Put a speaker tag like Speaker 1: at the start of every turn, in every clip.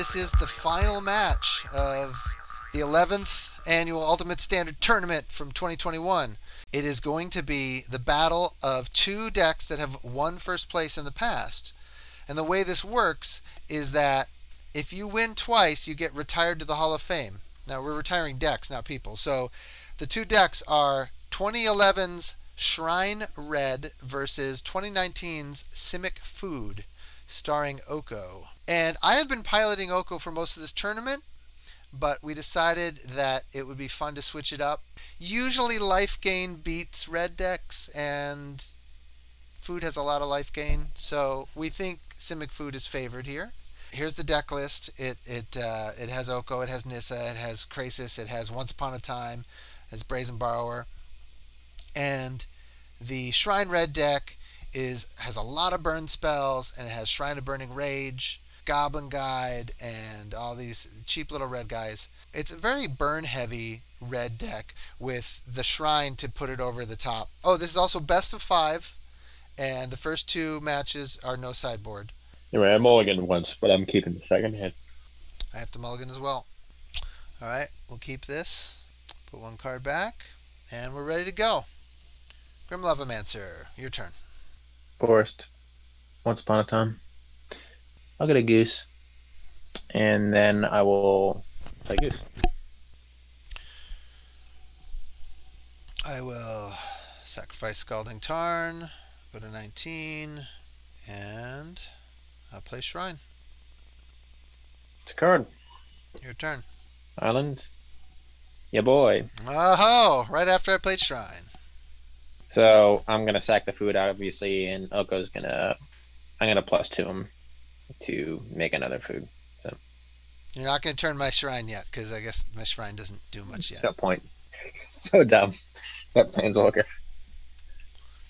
Speaker 1: this is the final match of the 11th annual Ultimate Standard Tournament from 2021. It is going to be the battle of two decks that have won first place in the past. And the way this works is that if you win twice, you get retired to the Hall of Fame. Now, we're retiring decks, not people. So the two decks are 2011's Shrine Red versus 2019's Simic Food, starring Oko. And I have been piloting Oko for most of this tournament, but we decided that it would be fun to switch it up. Usually life gain beats red decks, and Food has a lot of life gain, so we think Simic Food is favored here. Here's the deck list. It has Oko, it has Nissa, it has Krasis, it has Once Upon a Time, it has Brazen Borrower, and the Shrine Red deck has a lot of burn spells, and it has Shrine of Burning Rage, Goblin Guide, and all these cheap little red guys. It's a very burn-heavy red deck with the Shrine to put it over the top. Oh, this is also best of 5, and the first 2 matches are no sideboard.
Speaker 2: Anyway, I mulliganed once, but I'm keeping the second hand.
Speaker 1: I have to mulligan as well. All right, we'll keep this. Put 1 card back, and we're ready to go. Grim Levomancer, your turn.
Speaker 2: Forest. Once Upon a Time. I'll get a goose, and then I will play goose.
Speaker 1: I will sacrifice Scalding Tarn, go to 19, and I'll play Shrine.
Speaker 2: It's a card.
Speaker 1: Your turn.
Speaker 2: Island. Yeah, boy.
Speaker 1: Oh, right after I played Shrine.
Speaker 2: So I'm gonna sack the food, obviously, and I'm gonna +2 him to make another food. So
Speaker 1: You're not going to turn my Shrine yet, because I guess my Shrine doesn't do much yet.
Speaker 2: no point. So dumb. That Planeswalker.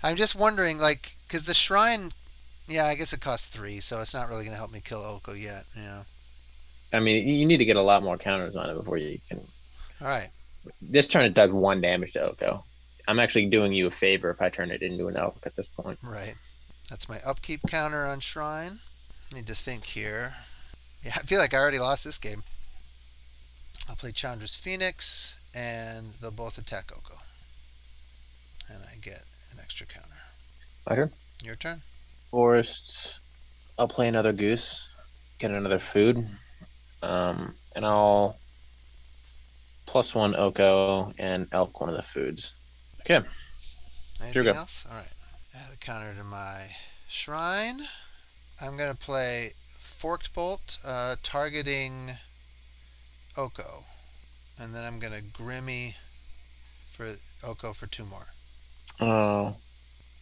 Speaker 1: I'm just wondering, because the Shrine, yeah, I guess it costs 3, so it's not really going to help me kill Oko yet. Yeah.
Speaker 2: I mean, you need to get a lot more counters on it before you can.
Speaker 1: All right.
Speaker 2: This turn it does 1 damage to Oko. I'm actually doing you a favor if I turn it into an elk at this point.
Speaker 1: Right. That's my upkeep counter on Shrine. Need to think here. Yeah, I feel like I already lost this game. I'll play Chandra's Phoenix, and they'll both attack Oko. And I get an extra counter.
Speaker 2: My turn.
Speaker 1: Your turn.
Speaker 2: Forest. I'll play another goose. Get another food. And I'll +1 Oko and elk one of the foods. Okay.
Speaker 1: Anything else? All right. Add a counter to my Shrine. I'm going to play Forked Bolt, targeting Oko. And then I'm going to Grimmy for Oko for 2 more.
Speaker 2: Oh.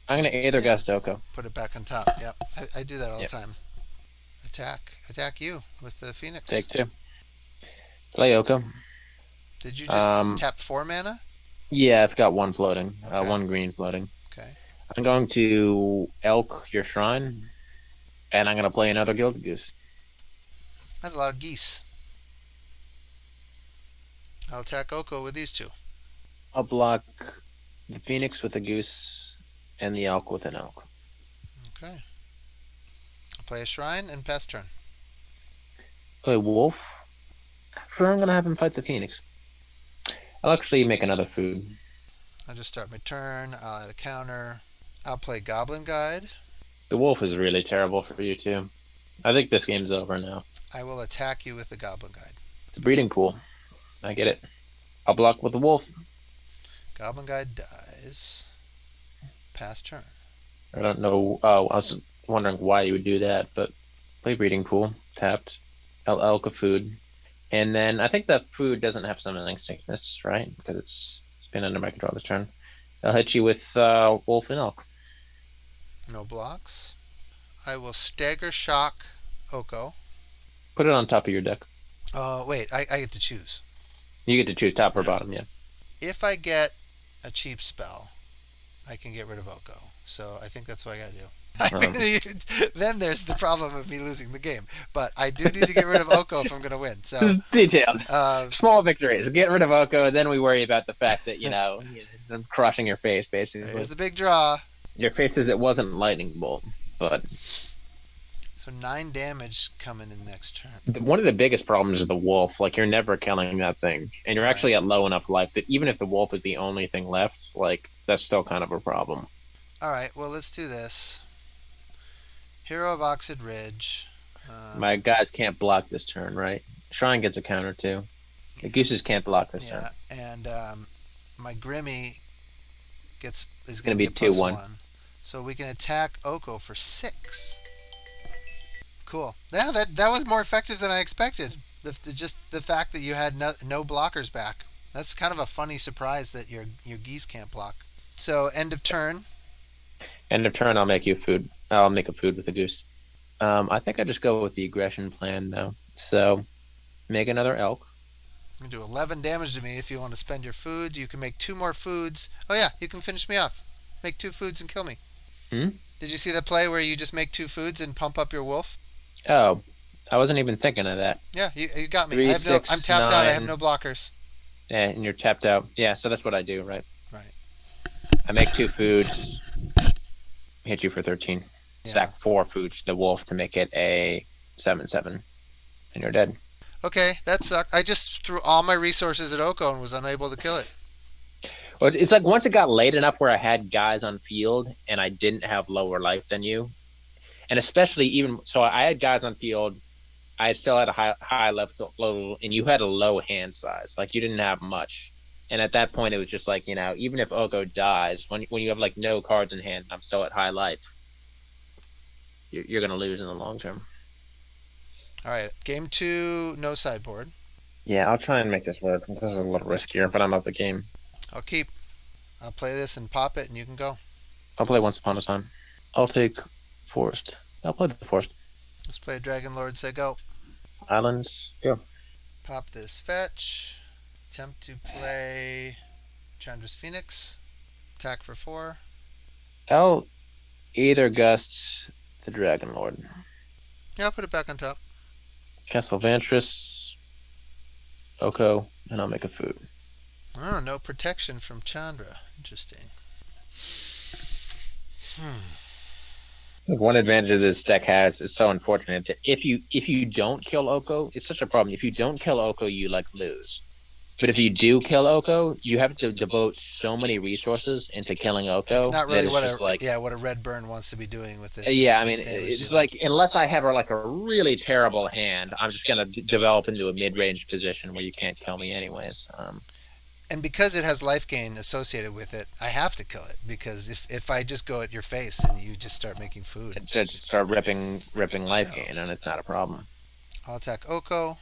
Speaker 2: I'm going to Aether Gust Oko.
Speaker 1: Put it back on top. Yep. I do that all the time. Attack you with the Phoenix.
Speaker 2: Take 2. Play Oko.
Speaker 1: Did you just tap 4 mana?
Speaker 2: Yeah, it's got 1 floating.
Speaker 1: Okay.
Speaker 2: 1 green floating.
Speaker 1: Okay.
Speaker 2: I'm going to elk your Shrine. And I'm going to play another Gilded Goose.
Speaker 1: That's a lot of geese. I'll attack Oko with these 2.
Speaker 2: I'll block the Phoenix with a goose and the elk with an elk.
Speaker 1: Okay. I'll play a Shrine and pass turn.
Speaker 2: Play Wolf. Sure, I'm going to have him fight the Phoenix. I'll actually make another food.
Speaker 1: I'll just start my turn. I'll add a counter. I'll play Goblin Guide.
Speaker 2: The Wolf is really terrible for you, too. I think this game's over now.
Speaker 1: I will attack you with the Goblin Guide.
Speaker 2: The Breeding Pool. I get it. I'll block with the Wolf.
Speaker 1: Goblin Guide dies. Pass turn.
Speaker 2: I don't know. Oh, I was wondering why you would do that, but play Breeding Pool. Tapped. Elk a food. And then I think that food doesn't have summoning sickness, right? Because it's been under my control this turn. I'll hit you with Wolf and Elk.
Speaker 1: No blocks. I will Stagger Shock Oko.
Speaker 2: Put it on top of your deck.
Speaker 1: Wait, I get to choose.
Speaker 2: You get to choose top or bottom, yeah.
Speaker 1: If I get a cheap spell, I can get rid of Oko. So I think that's what I got to do. Then there's the problem of me losing the game. But I do need to get rid of Oko if I'm going to win. So
Speaker 2: details. Small victories. Get rid of Oko, then we worry about the fact that, I'm crushing your face, basically.
Speaker 1: There's the big draw.
Speaker 2: Your face says it wasn't lightning bolt, but...
Speaker 1: So 9 damage coming in next turn.
Speaker 2: One of the biggest problems is the wolf. Like you're never killing that thing, and you're
Speaker 1: Right.
Speaker 2: actually at low enough life that even if the wolf is the only thing left, like that's still kind of a problem.
Speaker 1: All right. Well, let's do this. Hero of Oxid Ridge.
Speaker 2: My guys can't block this turn, right? Shrine gets a counter too. The gooses can't block this turn.
Speaker 1: Yeah, and my Grimmy is
Speaker 2: Gonna
Speaker 1: going to
Speaker 2: be
Speaker 1: get plus
Speaker 2: 2-1.
Speaker 1: 1. So we can attack Oko for 6. Cool. Yeah, that was more effective than I expected. Just the fact that you had no blockers back. That's kind of a funny surprise that your geese can't block. So end of turn.
Speaker 2: End of turn, I'll make you food. I'll make a food with a goose. I think I just go with the aggression plan though. So make another elk.
Speaker 1: You can do 11 damage to me if you want to spend your foods. You can make 2 more foods. Oh yeah, you can finish me off. Make 2 foods and kill me.
Speaker 2: Hmm?
Speaker 1: Did you see that play where you just make 2 foods and pump up your wolf?
Speaker 2: Oh, I wasn't even thinking of that.
Speaker 1: Yeah, you got me.
Speaker 2: 3,
Speaker 1: I'm
Speaker 2: 6,
Speaker 1: tapped out. I have
Speaker 2: 9.
Speaker 1: no blockers.
Speaker 2: Yeah, and you're tapped out. Yeah, so that's what I do, right?
Speaker 1: Right.
Speaker 2: I make 2 foods, hit you for 13.
Speaker 1: Yeah.
Speaker 2: Stack 4 foods to the wolf to make it a 7/7, and you're dead.
Speaker 1: Okay, that sucked. I just threw all my resources at Oko and was unable to kill it.
Speaker 2: Well, it's like once it got late enough where I had guys on field and I didn't have lower life than you, and especially even so, I had guys on field. I still had a high level, and you had a low hand size. Like you didn't have much. And at that point, it was just like, even if Oko dies, when you have like no cards in hand, I'm still at high life. You're gonna lose in the long term.
Speaker 1: All right, game 2, no sideboard.
Speaker 2: Yeah, I'll try and make this work. This is a little riskier, but I'm up the game.
Speaker 1: I'll play this and pop it, and you can go.
Speaker 2: I'll play Once Upon a Time. I'll take Forest. I'll play the Forest.
Speaker 1: Let's play Dragon Lord. Say go.
Speaker 2: Islands. Go.
Speaker 1: Pop this fetch. Attempt to play Chandra's Phoenix. Attack for 4.
Speaker 2: I'll either gust the Dragon Lord.
Speaker 1: Yeah, I'll put it back on top.
Speaker 2: Castle Vantress. Oko, and I'll make a food.
Speaker 1: Oh, no protection from Chandra. Interesting.
Speaker 2: One advantage of this deck has is so unfortunate that if you don't kill Oko, it's such a problem. If you don't kill Oko, you lose. But if you do kill Oko, you have to devote so many resources into killing Oko.
Speaker 1: It's not really
Speaker 2: what
Speaker 1: what a red burn wants to be doing with it.
Speaker 2: Yeah, I mean, it's like unless I have like a really terrible hand, I'm just gonna develop into a mid-range position where you can't kill me anyways.
Speaker 1: And because it has life gain associated with it, I have to kill it, because if I just go at your face and you just start making food,
Speaker 2: just start ripping life gain, and it's not a problem.
Speaker 1: I'll attack Oko.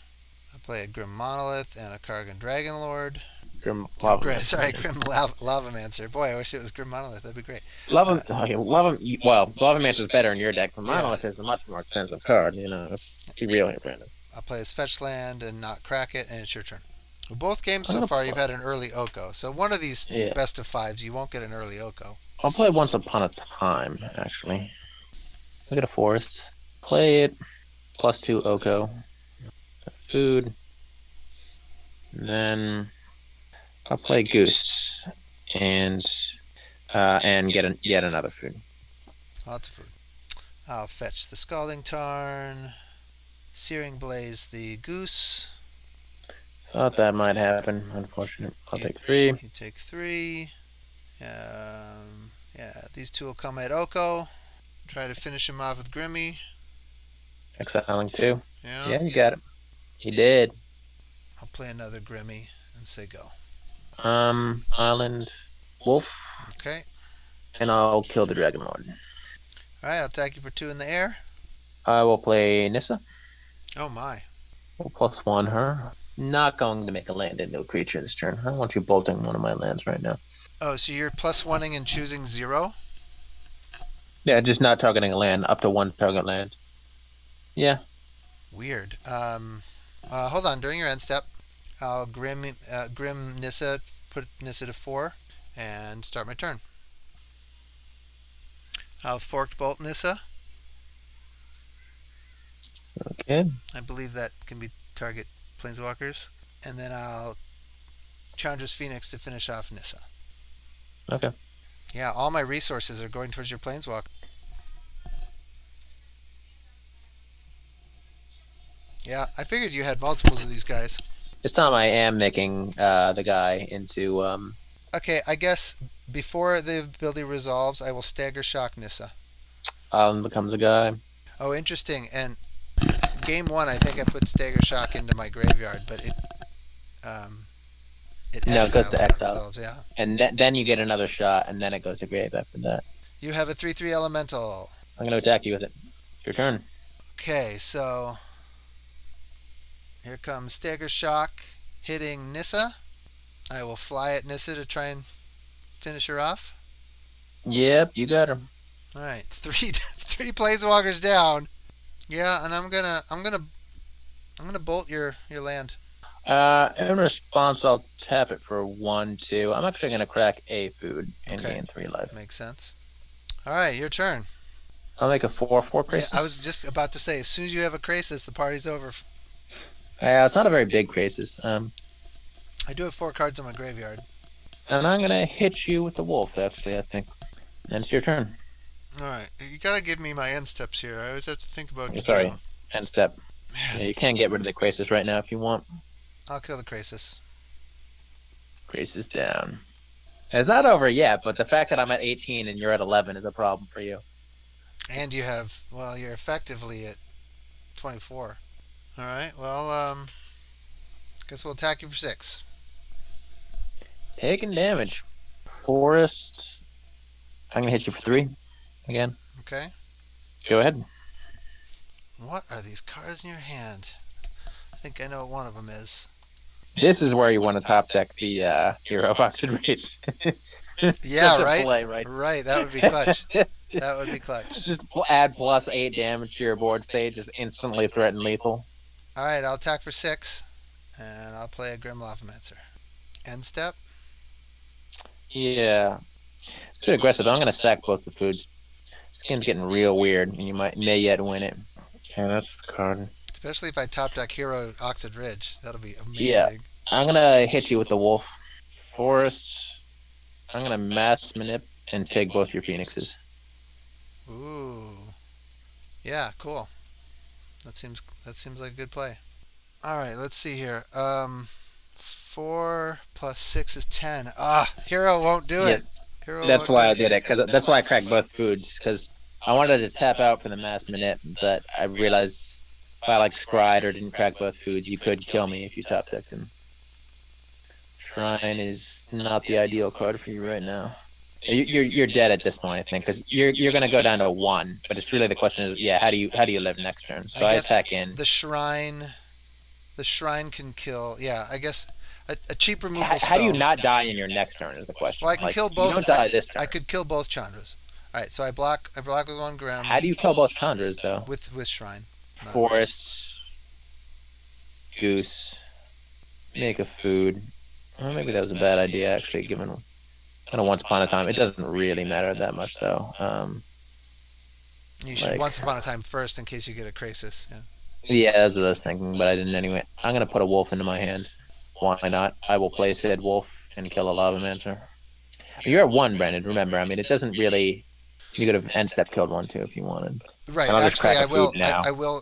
Speaker 1: I play a Grim Monolith and a Kargan Dragon Lord.
Speaker 2: Grim
Speaker 1: Lavamancer. Boy, I wish it was Grim Monolith. That'd be great.
Speaker 2: Lavamancer is better in your deck, but Monolith is a much more expensive card. Let's be real here, Brandon.
Speaker 1: I'll play his fetch land and not crack it, and it's your turn. Well, both games so far, you've had an early Oko. So one of these best of 5s, you won't get an early Oko.
Speaker 2: I'll play Once Upon a Time, actually. Look at a forest. Play it. +2 Oko. Food. Then I'll play Goose and get yet another food.
Speaker 1: Lots of food. I'll fetch the Scalding Tarn, Searing Blaze the Goose.
Speaker 2: Thought that might happen. Unfortunate. I'll take 3.
Speaker 1: You take 3. These 2 will come at Oko. Try to finish him off with Grimmy.
Speaker 2: Exiling 2.
Speaker 1: Yeah,
Speaker 2: you got it. You did.
Speaker 1: I'll play another Grimmy and say go.
Speaker 2: Island Wolf.
Speaker 1: Okay.
Speaker 2: And I'll kill the Dragon Lord.
Speaker 1: Alright, I'll attack you for 2 in the air.
Speaker 2: I will play Nissa.
Speaker 1: Oh my.
Speaker 2: We'll +1 her. Not going to make a land into a creature this turn. I want you bolting one of my lands right now.
Speaker 1: Oh, so you're +1ing and choosing 0?
Speaker 2: Yeah, just not targeting a land, up to 1 target land. Yeah.
Speaker 1: Weird. Hold on. During your end step, I'll Grim Nissa, put Nissa to 4, and start my turn. I'll Forked Bolt Nissa.
Speaker 2: Okay.
Speaker 1: I believe that can be target Planeswalkers. And then I'll Chandra's Phoenix to finish off Nissa.
Speaker 2: Okay.
Speaker 1: Yeah, all my resources are going towards your Planeswalker. Yeah, I figured you had multiples of these guys.
Speaker 2: This time I am making the guy into
Speaker 1: Okay, I guess before the ability resolves, I will stagger shock Nissa.
Speaker 2: becomes a guy.
Speaker 1: Oh, interesting. And game one, I think I put stagger shock into my graveyard, but um, it
Speaker 2: No, it goes
Speaker 1: exiles
Speaker 2: to
Speaker 1: when it
Speaker 2: exile,
Speaker 1: resolves. Yeah.
Speaker 2: and then you get another shot, and then it goes to grave after that.
Speaker 1: You have a 3/3 elemental.
Speaker 2: I'm gonna attack you with it. It's your turn.
Speaker 1: Okay, so here comes stagger shock hitting Nissa. I will fly at Nissa to try and finish her off.
Speaker 2: Yep, you got her.
Speaker 1: All right, three planeswalkers down. Yeah, and I'm gonna bolt your land.
Speaker 2: In response, I'll tap it for 1/2. I'm actually gonna crack a food and
Speaker 1: Okay.
Speaker 2: gain 3 life.
Speaker 1: Makes sense. All right, your turn.
Speaker 2: I'll make a 4/4
Speaker 1: Yeah,
Speaker 2: crisis.
Speaker 1: I was just about to say, as soon as you have a crisis, the party's over.
Speaker 2: It's not a very big crisis.
Speaker 1: I do have 4 cards in my graveyard.
Speaker 2: And I'm gonna hit you with the wolf. Actually, I think. And it's your turn.
Speaker 1: All right, you gotta give me my end steps here. I always have to think about.
Speaker 2: Sorry. End step.
Speaker 1: Man,
Speaker 2: Yeah, you can get rid of the crisis right now if you want.
Speaker 1: I'll kill the crisis.
Speaker 2: Crisis down. It's not over yet, but the fact that I'm at 18 and you're at 11 is a problem for you.
Speaker 1: And you have, well, you're effectively at 24. All right, well, guess we'll attack you for 6.
Speaker 2: Taking damage. Forest. I'm gonna hit you for 3 again.
Speaker 1: Okay.
Speaker 2: Go ahead.
Speaker 1: What are these cards in your hand? I think I know what one of them is.
Speaker 2: This is where you want to top deck the Hero of Oxid Rage.
Speaker 1: Yeah, right?
Speaker 2: Play, right?
Speaker 1: Right, that would be clutch. That would be clutch.
Speaker 2: Just add +8 damage to your board state. Just instantly threaten lethal.
Speaker 1: All right, I'll attack for 6, and I'll play a Grim Lavamancer. End step.
Speaker 2: Yeah. It's too aggressive. I'm going to sack both the foods. This game's getting real weird, and you may yet win it. Okay, that's the card.
Speaker 1: Especially if I top deck Hero Oxid Ridge. That'll be amazing.
Speaker 2: Yeah. I'm going to hit you with the wolf. Forest. I'm going to mass manip and take both your phoenixes.
Speaker 1: Ooh. Yeah, cool. That seems like a good play. All right, let's see here. 4 + 6 is 10. Hero won't do it. Hero
Speaker 2: That's
Speaker 1: won't
Speaker 2: why
Speaker 1: do
Speaker 2: I
Speaker 1: it.
Speaker 2: did it. That's why I cracked both foods. Because I wanted to tap out for the mass manip, but I realized if I scryed or didn't crack both foods, you could kill me if you top decked him. Shrine is not the ideal card for you right now. You're dead at this point, I think, because you're gonna go down to 1. But it's really the question is, how do you live next turn? So I attack in.
Speaker 1: The shrine can kill. Yeah, I guess a cheap removal spell.
Speaker 2: How do you not die in your next turn is the question.
Speaker 1: Well, I can kill both.
Speaker 2: You don't die this turn.
Speaker 1: I could kill both Chandras. All right, so I block with 1 Grim.
Speaker 2: How do you kill both Chandras though?
Speaker 1: With shrine.
Speaker 2: Forest, goose, make a food. Well, maybe that was a bad idea actually, given kind of once upon a time. It doesn't really matter that much though.
Speaker 1: You should once upon a time first in case you get a crisis. Yeah.
Speaker 2: Yeah, that's what I was thinking, but I didn't anyway. I'm gonna put a wolf into my hand. Why not? I will play said wolf and kill a Lavamancer. You're at 1, Brandon. Remember, I mean, it doesn't really. You could have end step killed 1 too if you wanted.
Speaker 1: Right. Actually, I will.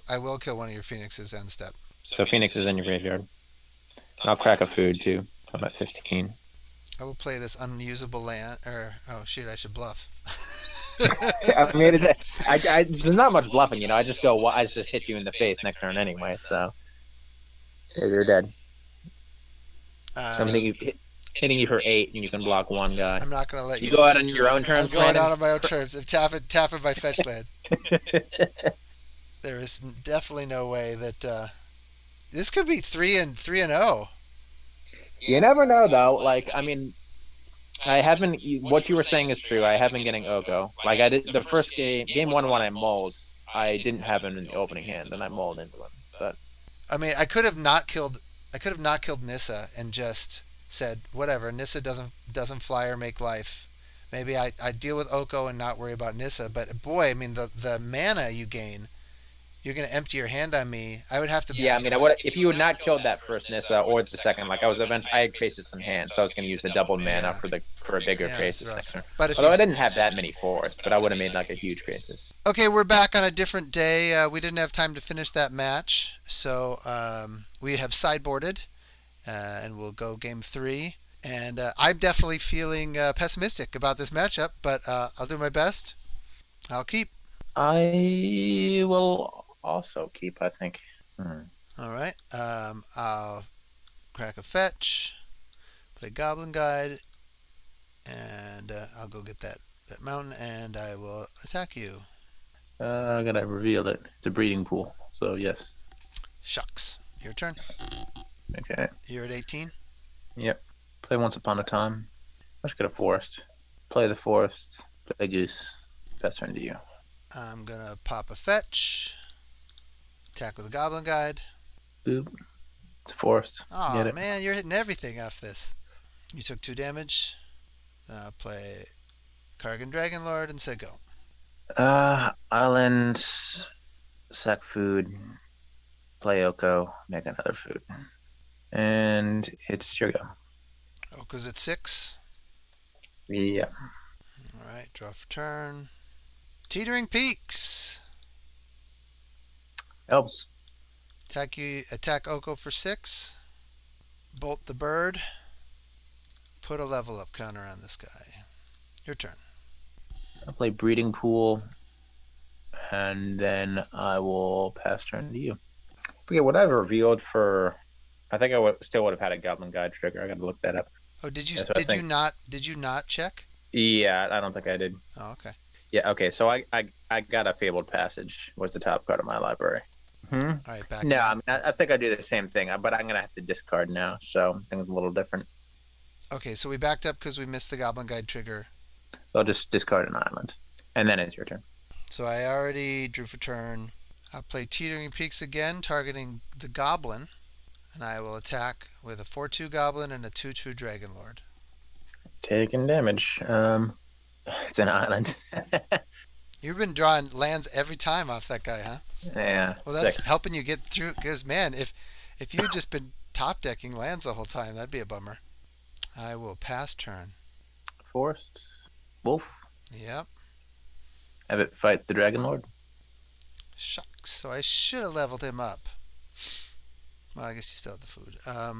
Speaker 1: I will kill one of your phoenixes end step.
Speaker 2: So Phoenix is in your graveyard. I'll crack a food too. I'm at 15.
Speaker 1: I will play this unusable land. Oh shoot! I should bluff.
Speaker 2: I mean, there's not much bluffing, I just go. I just hit you in the face next turn anyway, so you're dead. I'm hitting you for 8, and you can block 1 guy.
Speaker 1: I'm not gonna let you.
Speaker 2: You go out on your own terms.
Speaker 1: I'm going out on my own terms. I'm tapping my fetch land. There is definitely no way that this could be 3-0.
Speaker 2: You never know, though. I mean, I haven't. What you were saying is true. I have been getting Oko. I did the first game 1 when I mulled. I didn't have him in the opening hand, and I mulled into him. But
Speaker 1: I mean, I could have not killed Nissa and just said whatever. Nissa doesn't fly or make life. Maybe I deal with Oko and not worry about Nissa. But boy, I mean the mana you gain You're gonna empty your hand on me. I would have to.
Speaker 2: Yeah, I mean, I would if you had not killed that first Nissa or the second, like I was eventually I had Krasis in hand, so I was going to use the double mana
Speaker 1: Yeah.
Speaker 2: for a bigger
Speaker 1: Yeah, it's
Speaker 2: Krasis
Speaker 1: rough.
Speaker 2: there.
Speaker 1: But if
Speaker 2: Although
Speaker 1: you
Speaker 2: I didn't have that many forests, but I would have made like a huge Krasis.
Speaker 1: Okay, we're back on a different day. We didn't have time to finish that match, so we have sideboarded, and we'll go game three. And I'm definitely feeling pessimistic about this matchup, but I'll do my best. I'll keep.
Speaker 2: I will also keep, I think.
Speaker 1: All right. I'll crack a fetch, play Goblin Guide, and I'll go get that mountain, and I will attack you.
Speaker 2: I gotta reveal it. It's a breeding pool, so yes.
Speaker 1: Shucks. Your turn.
Speaker 2: Okay.
Speaker 1: You're at 18.
Speaker 2: Yep. Play Once Upon a Time. Let's get a forest. Play the forest. Play Goose. Pass turn to you.
Speaker 1: I'm gonna pop a fetch. Attack with a Goblin Guide.
Speaker 2: Boop. It's a forest.
Speaker 1: Oh man, you're hitting everything off this. You took 2 damage. Then I'll play Kargan Dragonlord and say go.
Speaker 2: Island, sack food, play Oko, make another food. And it's your go.
Speaker 1: Oko's at 6.
Speaker 2: Yeah.
Speaker 1: Alright, draw for turn. Teetering Peaks.
Speaker 2: Helps.
Speaker 1: Attack Oko for 6. Bolt the bird. Put a level up counter on this guy. Your turn.
Speaker 2: I'll play Breeding Pool, and then I will pass turn to you. Forget what I've revealed for. I think I still would have had a Goblin Guide trigger. I got to look that up.
Speaker 1: Oh, did you
Speaker 2: That's what I think.
Speaker 1: did you not check?
Speaker 2: Yeah, I don't think I did.
Speaker 1: Oh, okay.
Speaker 2: Yeah, okay. So I got a Fabled Passage. Was the top card of my library.
Speaker 1: All right, back.
Speaker 2: No,
Speaker 1: up.
Speaker 2: I mean I think I do the same thing, but I'm gonna have to discard now. So I think it's a little different.
Speaker 1: Okay, so we backed up because we missed the Goblin Guide trigger.
Speaker 2: So I'll just discard an island, and then it's your turn.
Speaker 1: So I already drew for turn. I'll play Teetering Peaks again, targeting the Goblin, and I will attack with a 4/2 Goblin and a 2/2 Dragonlord.
Speaker 2: Taking damage. It's an island.
Speaker 1: You've been drawing lands every time off that guy, huh?
Speaker 2: Yeah.
Speaker 1: Well, that's
Speaker 2: 6.
Speaker 1: helping you get through. Because man, if you had just been top decking lands the whole time, that'd be a bummer. I will pass turn.
Speaker 2: Forest. Wolf.
Speaker 1: Yep.
Speaker 2: Have it fight the Dragon Lord.
Speaker 1: Shucks. So I should have leveled him up. Well, I guess you still have the food. All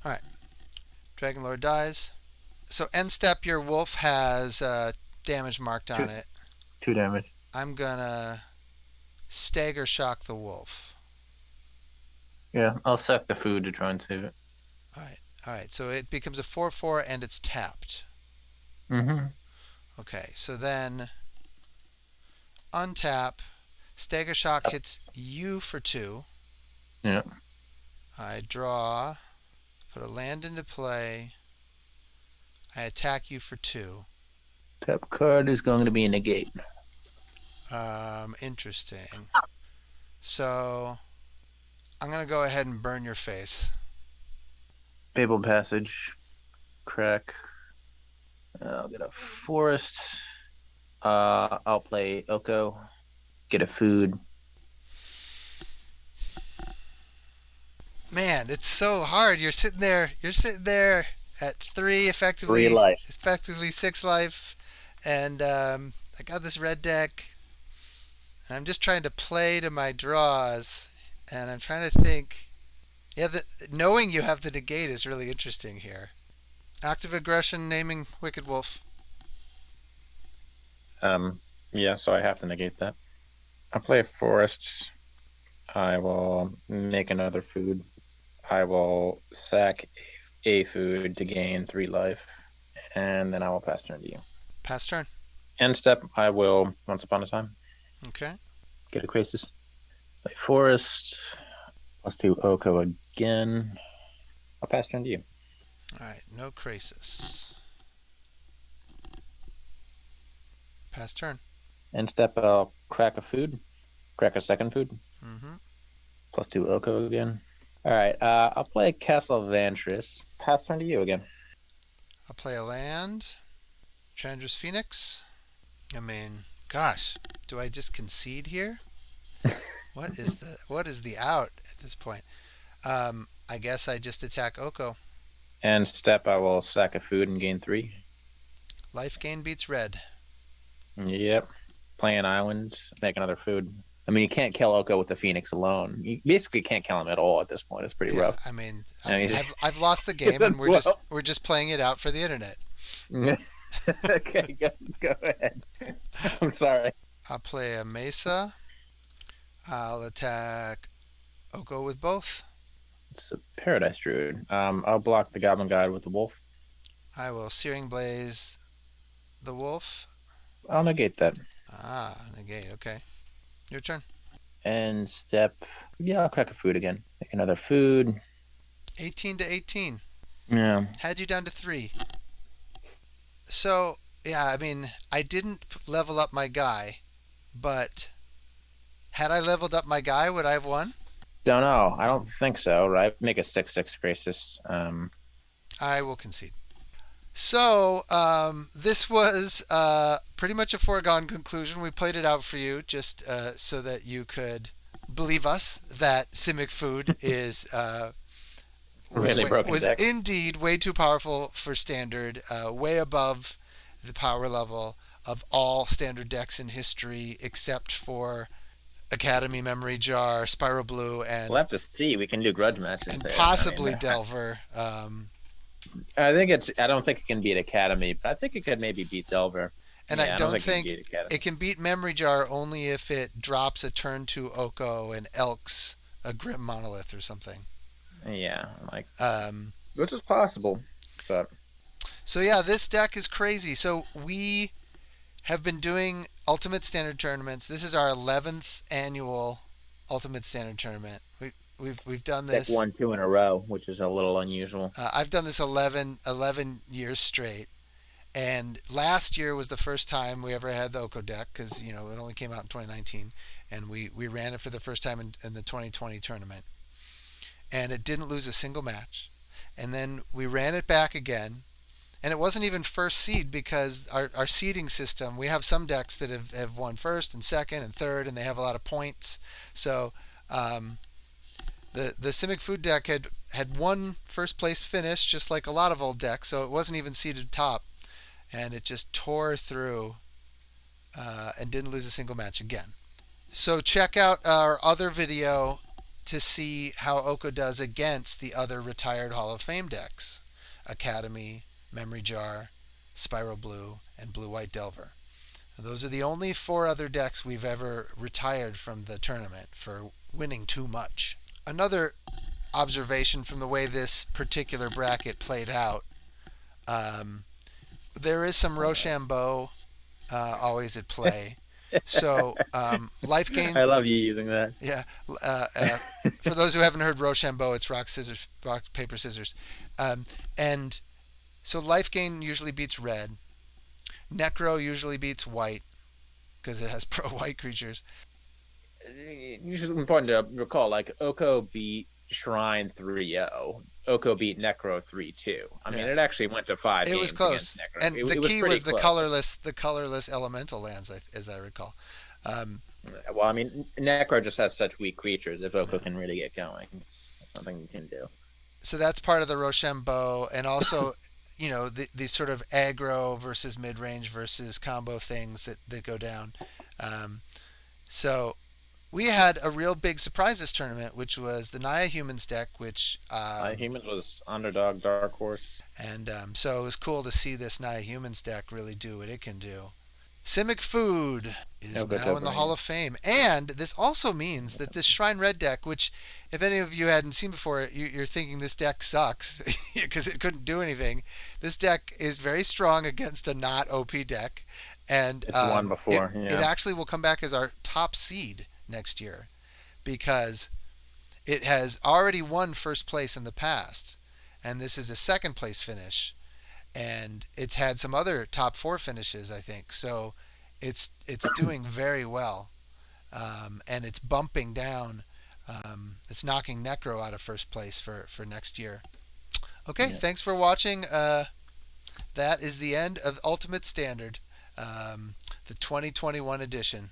Speaker 1: right. Dragon Lord dies. So end step, your wolf has damage marked on it.
Speaker 2: 2 damage.
Speaker 1: I'm gonna stagger shock the wolf.
Speaker 2: Yeah, I'll suck the food to try and save it.
Speaker 1: All right. So it becomes a 4/4 and it's tapped.
Speaker 2: Mm-hmm.
Speaker 1: Okay. So then untap. Stagger shock hits you for 2.
Speaker 2: Yeah.
Speaker 1: I draw. Put a land into play. I attack you for 2.
Speaker 2: Tap card is going to be a negate.
Speaker 1: Interesting. So I'm gonna go ahead and burn your face.
Speaker 2: Fabled Passage. Crack. I'll get a forest. I'll play Oko. Get a food.
Speaker 1: Man, it's so hard. You're sitting there at 3 effectively.
Speaker 2: 3 life.
Speaker 1: Effectively 6 life. And I got this red deck. And I'm just trying to play to my draws. And I'm trying to think. Yeah, knowing you have the negate is really interesting here. Active aggression, naming Wicked Wolf.
Speaker 2: Yeah, so I have to negate that. I'll play a forest. I will make another food. I will sack a food to gain 3 life, and then I will pass turn to you.
Speaker 1: Pass turn.
Speaker 2: End step, I will Once Upon a Time.
Speaker 1: Okay.
Speaker 2: Get a Krasis. Play forest. Let's do Oko again. I'll pass turn to you.
Speaker 1: All right. No Krasis. Pass turn.
Speaker 2: End step, I'll crack a food. Crack a second food.
Speaker 1: Mm-hmm.
Speaker 2: Plus 2 Oko again. Alright, I'll play Castle Vantris. Pass turn to you again.
Speaker 1: I'll play a land. Chandra's Phoenix. I mean, gosh. Do I just concede here? What is the out at this point? I guess I just attack Oko.
Speaker 2: And step, I will sack a food and gain 3.
Speaker 1: Life gain beats red.
Speaker 2: Yep. Playing islands, make another food. I mean, you can't kill Oko with the Phoenix alone. You basically can't kill him at all at this point. It's pretty
Speaker 1: Yeah,
Speaker 2: rough.
Speaker 1: I mean,
Speaker 2: I mean,
Speaker 1: I've lost the game, and we're just playing it out for the internet.
Speaker 2: okay, go ahead. I'm sorry.
Speaker 1: I'll play a Mesa. I'll attack Oko with both.
Speaker 2: It's a Paradise Druid. I'll block the Goblin God with the Wolf.
Speaker 1: I will Searing Blaze the Wolf.
Speaker 2: I'll negate that.
Speaker 1: Negate. Okay. Your turn.
Speaker 2: And step. Yeah, I'll crack a food again. Make another food.
Speaker 1: 18 to 18.
Speaker 2: Yeah.
Speaker 1: Had you down to 3. So, yeah, I mean, I didn't level up my guy, but had I leveled up my guy, would I have won?
Speaker 2: Don't know. I don't think so, right? Make a 6/6 Gracis.
Speaker 1: I will concede. So, this was pretty much a foregone conclusion. We played it out for you just so that you could believe us that Simic Food is
Speaker 2: Broken
Speaker 1: was
Speaker 2: deck.
Speaker 1: indeed way too powerful for standard, way above the power level of all standard decks in history, except for Academy Memory Jar, Spiral Blue, and
Speaker 2: We'll have to see. We can do grudge matches
Speaker 1: and
Speaker 2: there.
Speaker 1: possibly
Speaker 2: I mean,
Speaker 1: Delver.
Speaker 2: I don't think it can beat Academy, but I think it could maybe beat Delver.
Speaker 1: And
Speaker 2: Yeah,
Speaker 1: I don't think
Speaker 2: it can beat Academy.
Speaker 1: it can beat Memory Jar only if it drops a turn to Oko and Elks a Grim Monolith or something.
Speaker 2: Yeah, like
Speaker 1: Um,
Speaker 2: this is possible, but
Speaker 1: so yeah, this deck is crazy. So we have been doing Ultimate Standard tournaments. This is our 11th annual Ultimate Standard tournament. We've done
Speaker 2: deck
Speaker 1: this
Speaker 2: 1-2 in a row, which is a little unusual.
Speaker 1: I've done this 11 years straight. And last year was the first time we ever had the Oko deck because, it only came out in 2019. And we ran it for the first time in the 2020 tournament. And it didn't lose a single match. And then we ran it back again. And it wasn't even first seed because our seeding system, we have some decks that have won first and second and third, and they have a lot of points. So the Simic Food deck had one first place finish, just like a lot of old decks, so it wasn't even seeded top. And it just tore through and didn't lose a single match again. So check out our other video to see how Oko does against the other retired Hall of Fame decks. Academy, Memory Jar, Spiral Blue, and Blue-White Delver. And those are the only 4 other decks we've ever retired from the tournament for winning too much. Another observation from the way this particular bracket played out, there is some Rochambeau always at play. So life gain.
Speaker 2: I love you using that.
Speaker 1: Yeah. For those who haven't heard Rochambeau, it's rock, paper, scissors. And so life gain usually beats red. Necro usually beats white because it has pro-white creatures.
Speaker 2: It's important to recall, like, Oko beat Shrine 3-0. Oko beat Necro 3-2. I mean, it actually went to 5
Speaker 1: It
Speaker 2: games
Speaker 1: was close.
Speaker 2: against Necro.
Speaker 1: And
Speaker 2: It
Speaker 1: the
Speaker 2: was
Speaker 1: key
Speaker 2: pretty
Speaker 1: was the colorless elemental lands, as I recall.
Speaker 2: Well, I mean, Necro just has such weak creatures. If Oko can really get going, it's something you can do.
Speaker 1: So that's part of the Rochambeau, and also, these sort of aggro versus mid-range versus combo things that go down. So we had a real big surprise this tournament, which was the Naya Humans deck, which
Speaker 2: Humans was underdog dark horse,
Speaker 1: and so it was cool to see this Naya Humans deck really do what it can do. Simic Food is now in the Hall of Fame, and this also means that this Shrine Red deck, which if any of you hadn't seen before, you're thinking this deck sucks because it couldn't do anything. This deck is very strong against a not OP deck, and
Speaker 2: it's won before.
Speaker 1: It actually will come back as our top seed next year because it has already won first place in the past, and this is a second place finish, and it's had some other top 4 finishes, I think. So it's doing very well, and it's bumping down. It's knocking Necro out of first place for next year. Okay, Thanks for watching. That is the end of Ultimate Standard, the 2021 edition.